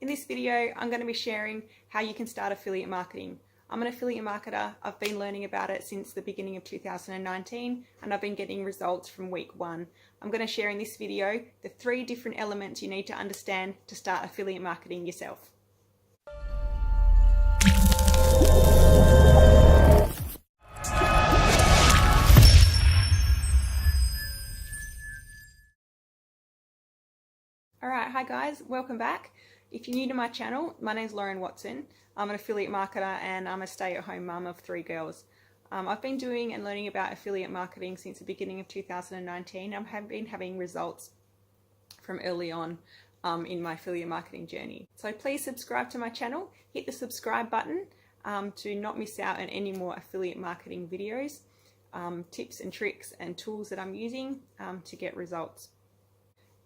In this video, I'm going to be sharing how you can start affiliate marketing. I'm an affiliate marketer. I've been learning about it since the beginning of 2019 and I've been getting results from week 1. I'm going to share in this video the 3 different elements you need to understand to start affiliate marketing yourself. Alright, hi guys, welcome back. If you're new to my channel, my name's Lauren Watson. I'm an affiliate marketer and I'm a stay-at-home mum of 3 girls. I've been doing and learning about affiliate marketing since the beginning of 2019. I have been having results from early on in my affiliate marketing journey. So please subscribe to my channel, hit the subscribe button to not miss out on any more affiliate marketing videos, tips and tricks and tools that I'm using to get results.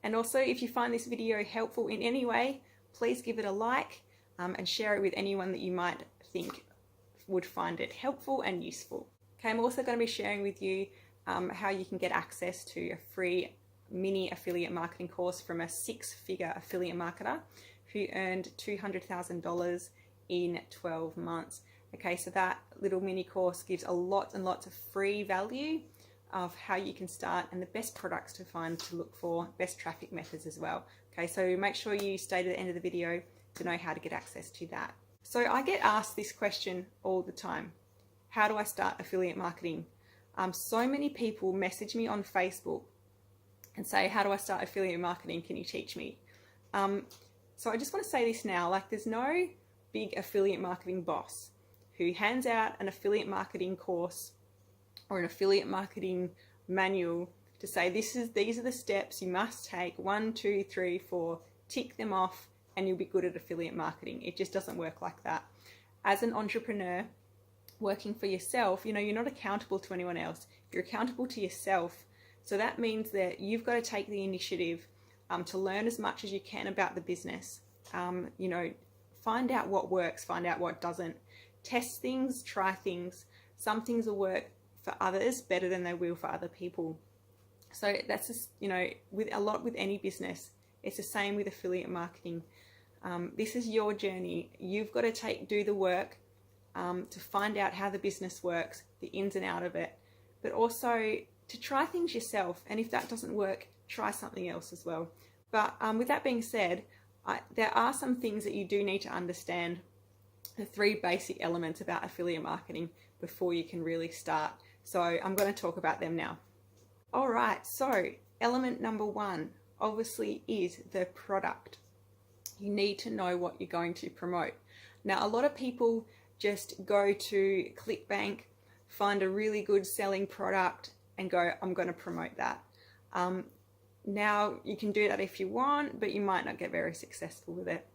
And also, if you find this video helpful in any way, please give it a like and share it with anyone that you might think would find it helpful and useful. Okay, I'm also going to be sharing with you how you can get access to a free mini affiliate marketing course from a 6-figure affiliate marketer who earned $200,000 in 12 months. Okay, so that little mini course gives a lot and lots of free value of how you can start and the best products to find, to look for, best traffic methods as well. Okay, so make sure you stay to the end of the video to know how to get access to that. So I get asked this question all the time. How do I start affiliate marketing? So many people message me on Facebook and say, how do I start affiliate marketing? Can you teach me? So I just want to say this now, like there's no big affiliate marketing boss who hands out an affiliate marketing course or an affiliate marketing manual to say these are the steps you must take, 1, 2, 3, 4, tick them off and you'll be good at affiliate marketing. It just doesn't work like that. As an entrepreneur working for yourself, you know, you're not accountable to anyone else. You're accountable to yourself. So that means that you've got to take the initiative to learn as much as you can about the business. You know, find out what works, find out what doesn't. Test things, try things. Some things will work for others better than they will for other people. So that's just, you know, with any business, it's the same with affiliate marketing. This is your journey. You've got to do the work to find out how the business works, the ins and outs of it, but also to try things yourself. And if that doesn't work, try something else as well. But with that being said, there are some things that you do need to understand, the 3 basic elements about affiliate marketing before you can really start. So I'm going to talk about them now. All right, so element number 1 obviously is the product. You need to know what you're going to promote. Now, a lot of people just go to ClickBank, find a really good selling product and go, I'm going to promote that. Now, you can do that if you want, but you might not get very successful with it.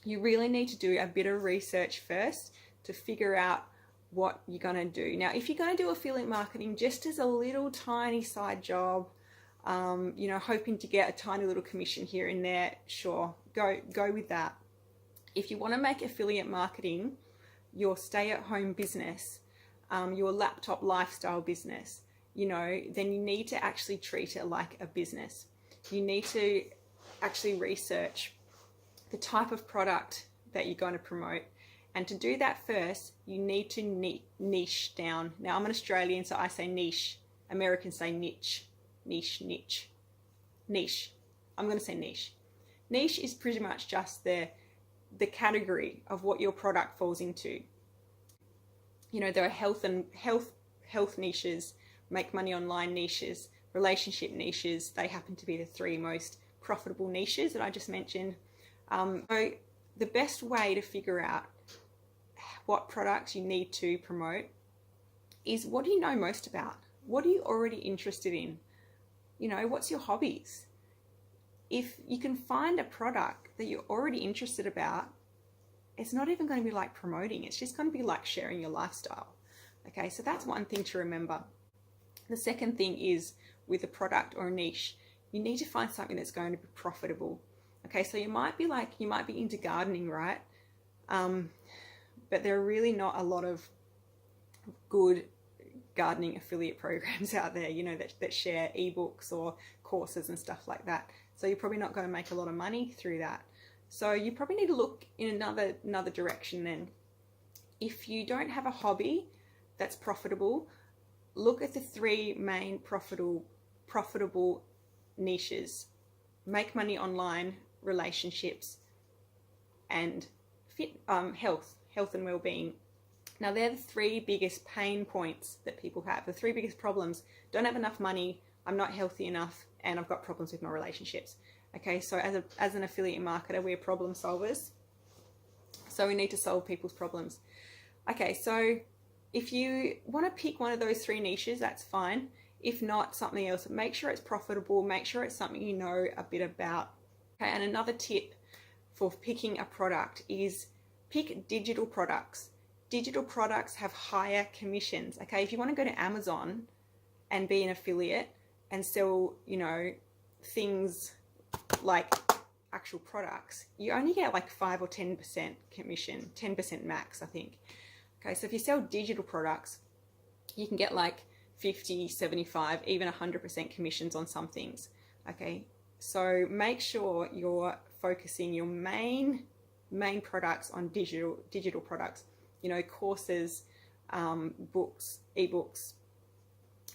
You really need to do a bit of research first to figure out what you're going to do. Now, if you're going to do affiliate marketing just as a little tiny side job, you know, hoping to get a tiny little commission here and there, sure, go with that. If you want to make affiliate marketing your stay-at-home business, your laptop lifestyle business, you know, then you need to actually treat it like a business. You need to actually research the type of product that you're going to promote. And to do that first, you need to niche down. Now, I'm an Australian, so I say niche. Americans say niche. Niche. I'm going to say niche. Niche is pretty much just the category of what your product falls into. You know, there are health niches, make money online niches, relationship niches. They happen to be the 3 most profitable niches that I just mentioned. So the best way to figure out what products you need to promote is, what do you know most about? What are you already interested in? You know, what's your hobbies? If you can find a product that you're already interested about, it's not even going to be like promoting. It's just going to be like sharing your lifestyle. Okay, so that's one thing to remember. The second thing is, with a product or a niche, you need to find something that's going to be profitable. Okay, so you might be into gardening, right? But there are really not a lot of good gardening affiliate programs out there, you know, that share ebooks or courses and stuff like that. So you're probably not going to make a lot of money through that. So you probably need to look in another direction then. If you don't have a hobby that's profitable, look at the 3 main profitable niches: make money online, relationships, and health and well-being. Now they're the 3 biggest pain points that people have, the 3 biggest problems. Don't have enough money, I'm not healthy enough, and I've got problems with my relationships. Okay, so as an affiliate marketer, we're problem solvers. So we need to solve people's problems. Okay, so if you want to pick one of those 3 niches, that's fine. If not, something else. Make sure it's profitable, make sure it's something you know a bit about. Okay, and another tip for picking a product is pick digital products. Digital products have higher commissions. Okay, if you want to go to Amazon and be an affiliate and sell, things like actual products, you only get like 5 or 10% commission, 10% max, I think. Okay, so if you sell digital products, you can get like 50, 75, even 100% commissions on some things. Okay, so make sure you're focusing your main products on digital products. Courses, books, ebooks,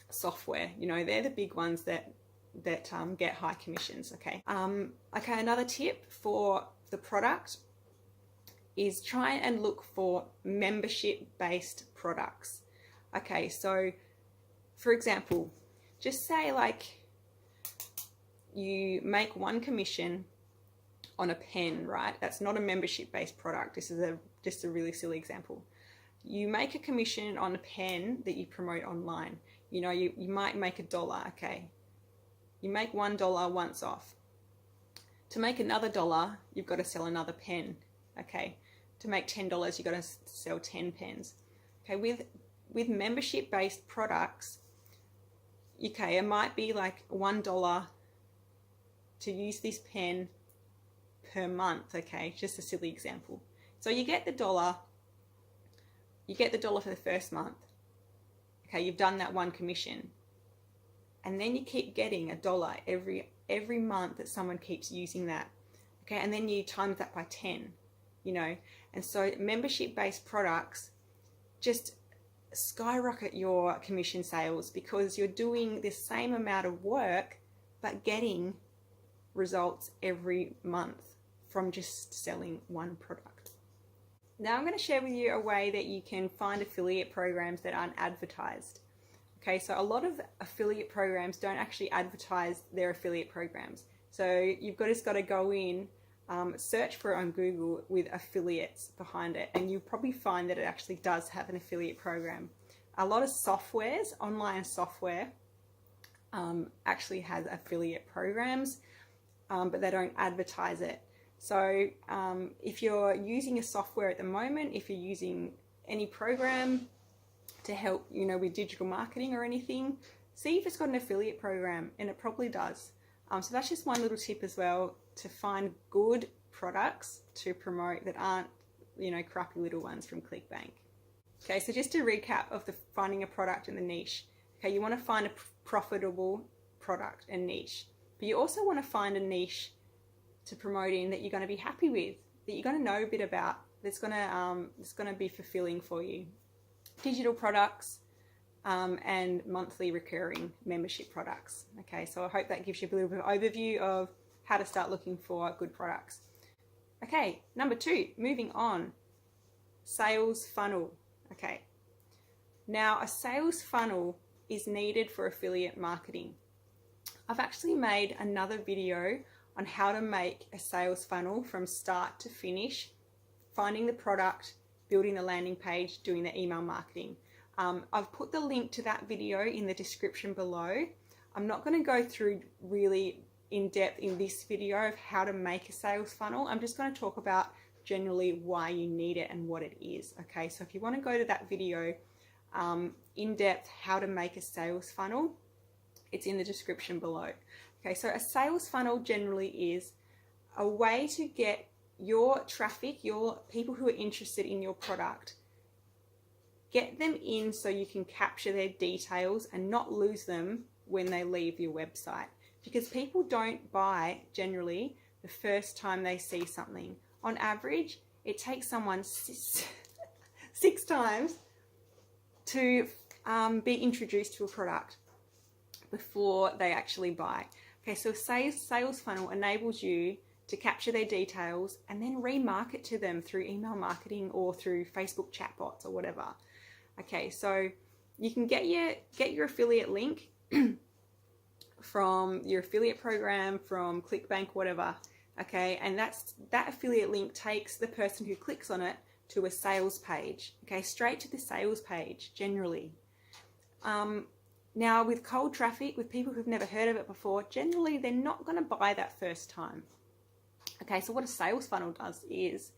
software. They're the big ones that get high commissions. Okay. Okay. Another tip for the product is try and look for membership-based products. Okay. So, for example, just say like you make 1 commission on a pen, right? That's not a membership-based product. This is just a really silly example. You make a commission on a pen that you promote online. You might make $1, okay? You make $1 once off. To make another $1, you've got to sell another pen, okay? To make $10, you've got to sell 10 pens. Okay, with membership-based products, okay, it might be like $1 to use this pen per month, okay? Just a silly example. So you get the $1 for the first month. Okay, you've done that 1 commission. And then you keep getting $1 every month that someone keeps using that. Okay, and then you times that by 10, And so membership-based products just skyrocket your commission sales because you're doing the same amount of work but getting results every month from just selling 1 product. Now I'm going to share with you a way that you can find affiliate programs that aren't advertised. Okay, so a lot of affiliate programs don't actually advertise their affiliate programs. So you've just got to go in, search for it on Google with affiliates behind it, and you'll probably find that it actually does have an affiliate program. A lot of softwares, online software, actually has affiliate programs, but they don't advertise it. So if you're using a software at the moment, if you're using any program to help, with digital marketing or anything, see if it's got an affiliate program, and it probably does. So that's just one little tip as well, to find good products to promote that aren't, crappy little ones from ClickBank. Okay, so just to recap of the finding a product in the niche. Okay, you want to find a profitable product and niche, but you also want to find a niche to promote in that you're going to be happy with, that you're going to know a bit about, that's going to be fulfilling for you. Digital products and monthly recurring membership products. Okay, so I hope that gives you a little bit of overview of how to start looking for good products. Okay, number 2, moving on, sales funnel. Okay, now a sales funnel is needed for affiliate marketing. I've actually made another video on how to make a sales funnel from start to finish, finding the product, building the landing page, doing the email marketing. I've put the link to that video in the description below. I'm not going to go through really in depth in this video of how to make a sales funnel. I'm just going to talk about generally why you need it and what it is. Okay, so if you want to go to that video in depth, how to make a sales funnel, it's in the description below. Okay, so a sales funnel generally is a way to get your traffic, your people who are interested in your product, get them in so you can capture their details and not lose them when they leave your website. Because people don't buy generally the first time they see something. On average, it takes someone 6 times to be introduced to a product before they actually buy. Okay, so a sales funnel enables you to capture their details and then remarket to them through email marketing or through Facebook chatbots or whatever. Okay, so you can get your affiliate link from your affiliate program, from ClickBank, whatever. Okay, and that affiliate link takes the person who clicks on it to a sales page. Okay, straight to the sales page generally. Now with cold traffic, with people who've never heard of it before, generally they're not going to buy that first time. Okay, so what a sales funnel does is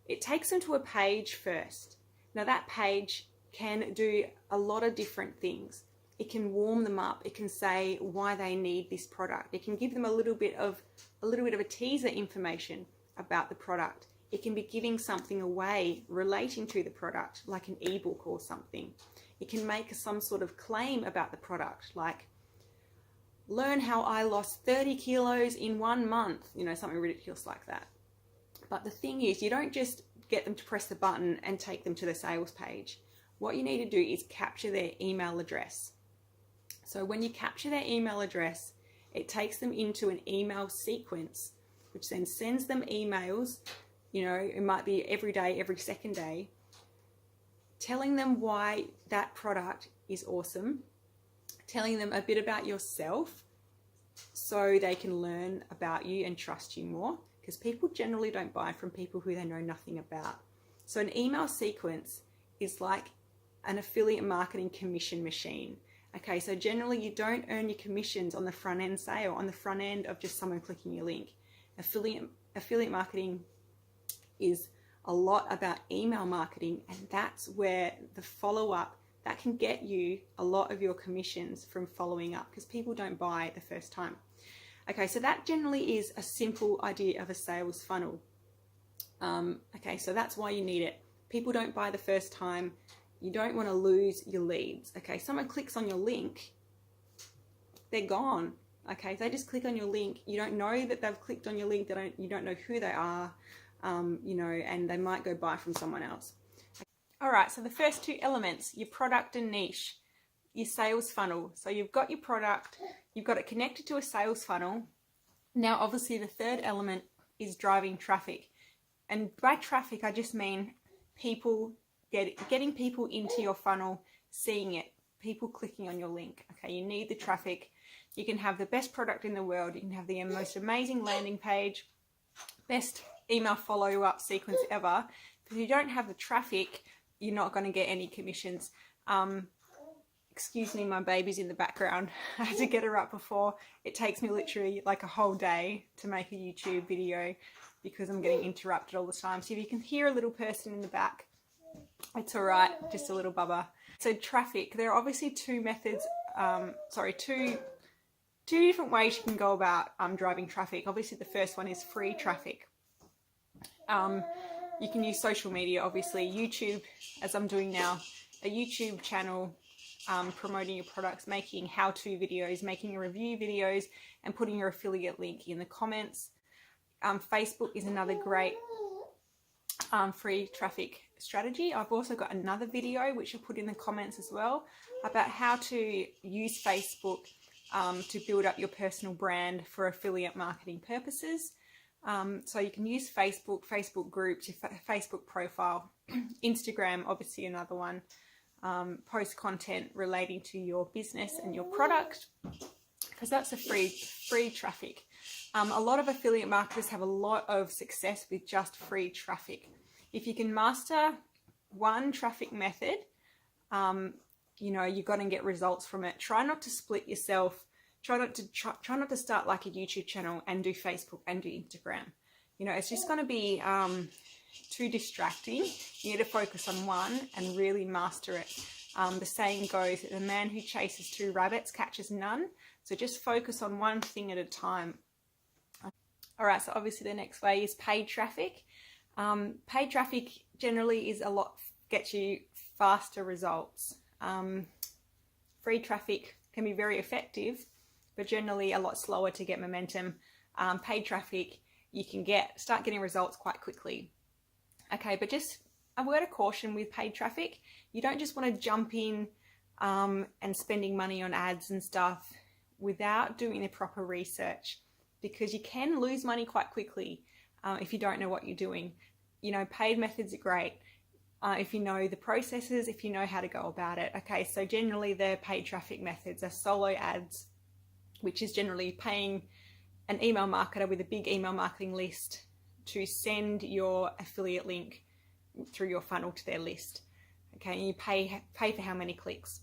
it takes them to a page first. Now that page can do a lot of different things. It can warm them up. It can say why they need this product. It can give them a little bit of a teaser information about the product. It can be giving something away relating to the product, like an ebook or something. It can make some sort of claim about the product, like learn how I lost 30 kilos in 1 month, you know, something ridiculous like that. But the thing is, you don't just get them to press the button and take them to the sales page. What you need to do is capture their email address. So when you capture their email address, it takes them into an email sequence, which then sends them emails, you know, it might be every day, every second day, telling them why that product is awesome, telling them a bit about yourself so they can learn about you and trust you more, because people generally don't buy from people who they know nothing about. So an email sequence is like an affiliate marketing commission machine. Okay, so generally you don't earn your commissions on the front end sale, on the front end of just someone clicking your link. Affiliate marketing is a lot about email marketing, and that's where the follow-up, that can get you a lot of your commissions from following up, because people don't buy the first time. Okay, so that generally is a simple idea of a sales funnel. Okay, so that's why you need it. People don't buy the first time. You don't want to lose your leads. Okay, someone clicks on your link, they're gone. Okay, they just click on your link. You don't know that they've clicked on your link. You don't know who they are, you know, and they might go buy from someone else. All right, so the first two elements, your product and niche, your sales funnel. So you've got your product, you've got it connected to a sales funnel. Now, obviously, the third element is driving traffic. And by traffic, I just mean people getting people into your funnel, seeing it, people clicking on your link. Okay, you need the traffic. You can have the best product in the world. You can have the most amazing landing page, best email follow-up sequence ever. But if you don't have the traffic, you're not going to get any commissions. Excuse me, my baby's in the background. I had to get her up before. It takes me literally like a whole day to make a YouTube video because I'm getting interrupted all the time. So if you can hear a little person in the back, it's all right, just a little bubba. So traffic, there are obviously two methods, two different ways you can go about driving traffic. Obviously the first one is free traffic. You can use social media, obviously YouTube, as I'm doing now, a YouTube channel, promoting your products, making how-to videos, making review videos, and putting your affiliate link in the comments. Facebook is another great free traffic strategy. I've also got another video which I'll put in the comments as well about how to use Facebook to build up your personal brand for affiliate marketing purposes. So you can use Facebook groups, your Facebook profile, Instagram, obviously another one, post content relating to your business and your product, because that's a free traffic. A lot of affiliate marketers have a lot of success with just free traffic. If you can master one traffic method, you know, you're going to get results from it. Try not to split yourself. Try not to start like a YouTube channel and do Facebook and do Instagram. You know, it's just going to be too distracting. You need to focus on one and really master it. The saying goes, the man who chases two rabbits catches none. So just focus on one thing at a time. All right, so obviously the next way is paid traffic. Paid traffic generally gets you faster results. Free traffic can be very effective, but generally a lot slower to get momentum. paid traffic, you can start getting results quite quickly. Okay, but just a word of caution with paid traffic. You don't just want to jump in and spending money on ads and stuff without doing the proper research, because you can lose money quite quickly if you don't know what you're doing. You know, paid methods are great if you know the processes, if you know how to go about it. Okay, so generally the paid traffic methods are solo ads, which is generally paying an email marketer with a big email marketing list to send your affiliate link through your funnel to their list. Okay, and you pay for how many clicks.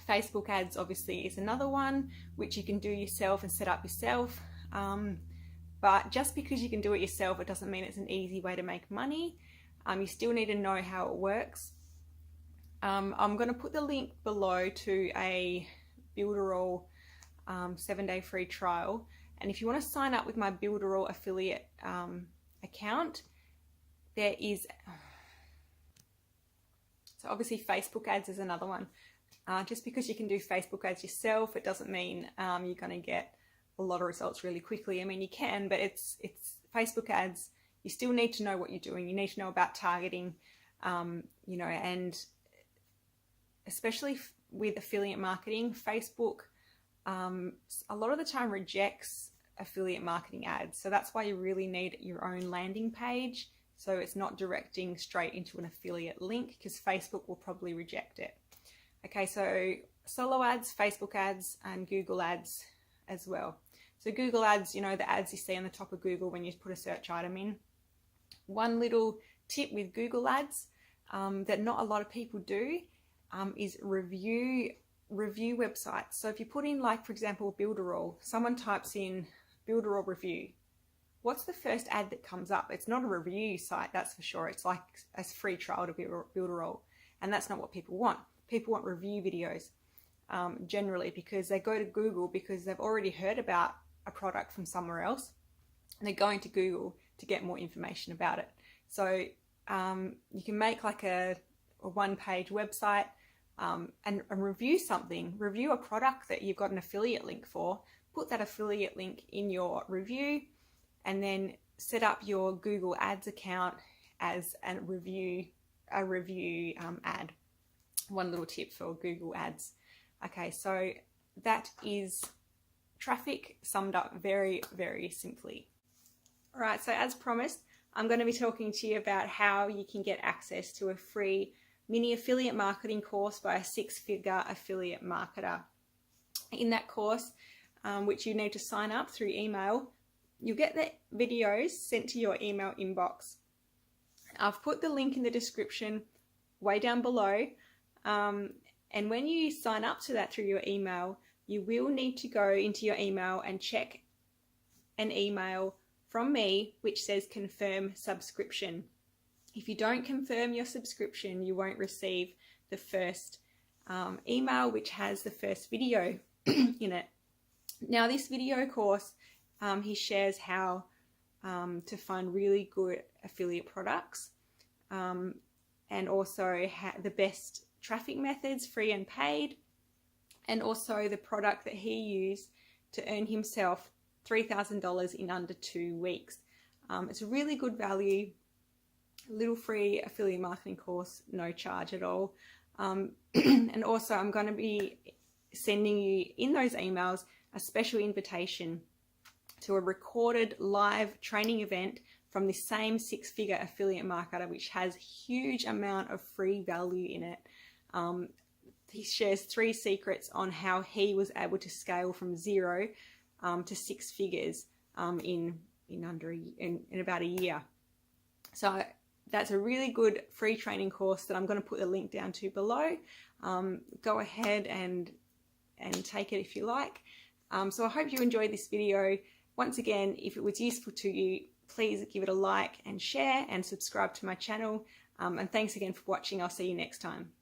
Facebook ads obviously is another one, which you can do yourself and set up yourself. But just because you can do it yourself, it doesn't mean it's an easy way to make money. You still need to know how it works. I'm going to put the link below to a Builderall 7-day free trial. And if you want to sign up with my Builderall affiliate account, there is... So obviously Facebook ads is another one. Just because you can do Facebook ads yourself, it doesn't mean you're going to get a lot of results really quickly. I mean, you can, but it's Facebook ads. You still need to know what you're doing. You need to know about targeting, you know, and especially with affiliate marketing, Facebook a lot of the time rejects affiliate marketing ads. So that's why you really need your own landing page. So it's not directing straight into an affiliate link, because Facebook will probably reject it. Okay, so solo ads, Facebook ads, and Google ads as well. So Google ads, you know, the ads you see on the top of Google when you put a search item in. One little tip with Google ads that not a lot of people do is review websites. So if you put in, like, for example, Builderall, someone types in Builderall review, what's the first ad that comes up? It's not a review site, that's for sure. It's like a free trial to Builderall, and that's not what people want. People want review videos generally, because they go to Google because they've already heard about a product from somewhere else, and they're going to Google to get more information about it. So you can make like a one-page website and review something, review a product that you've got an affiliate link for, put that affiliate link in your review, and then set up your Google Ads account as a review ad. One little tip for Google Ads. Okay, so that is traffic summed up very, very simply. All right, so as promised, I'm going to be talking to you about how you can get access to a free mini affiliate marketing course by a 6-figure affiliate marketer. In that course, which you need to sign up through email, you'll get the videos sent to your email inbox. I've put the link in the description way down below. And when you sign up to that through your email, you will need to go into your email and check an email from me which says confirm subscription. If you don't confirm your subscription, you won't receive the first email which has the first video in it. Now, this video course, he shares how to find really good affiliate products and also the best traffic methods, free and paid, and also the product that he used to earn himself $3,000 in under 2 weeks. It's a really good value, little free affiliate marketing course, no charge at all. And also I'm going to be sending you in those emails a special invitation to a recorded live training event from the same 6-figure affiliate marketer, which has a huge amount of free value in it. He shares 3 secrets on how he was able to scale from 0 to 6 figures in about a year. So that's a really good free training course that I'm going to put the link down to below. Go ahead and take it if you like. So I hope you enjoyed this video. Once again, if it was useful to you, please give it a like and share and subscribe to my channel. And thanks again for watching. I'll see you next time.